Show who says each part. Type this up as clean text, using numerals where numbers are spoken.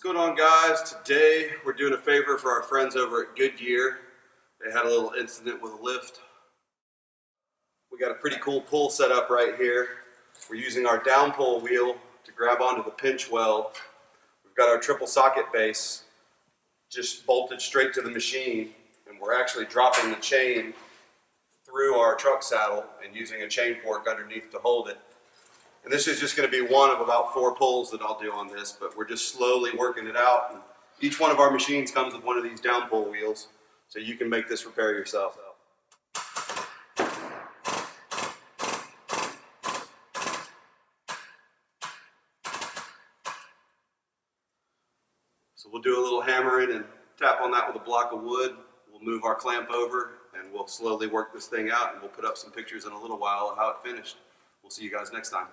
Speaker 1: What's going on, guys? Today we're doing a favor for our friends over at Goodyear. They had a little incident with a lift. We got a pretty cool pull set up right here. We're using our down pull wheel to grab onto the pinch weld. We've got our triple socket base just bolted straight to the machine, and we're actually dropping the chain through our truck saddle and using a chain fork underneath to hold it. And this is just going to be one of about 4 pulls that I'll do on this, but we're just slowly working it out. And each one of our machines comes with one of these down pull wheels, so you can make this repair yourself. So we'll do a little hammering and tap on that with a block of wood. We'll move our clamp over and we'll slowly work this thing out, and we'll put up some pictures in a little while of how it finished. We'll see you guys next time.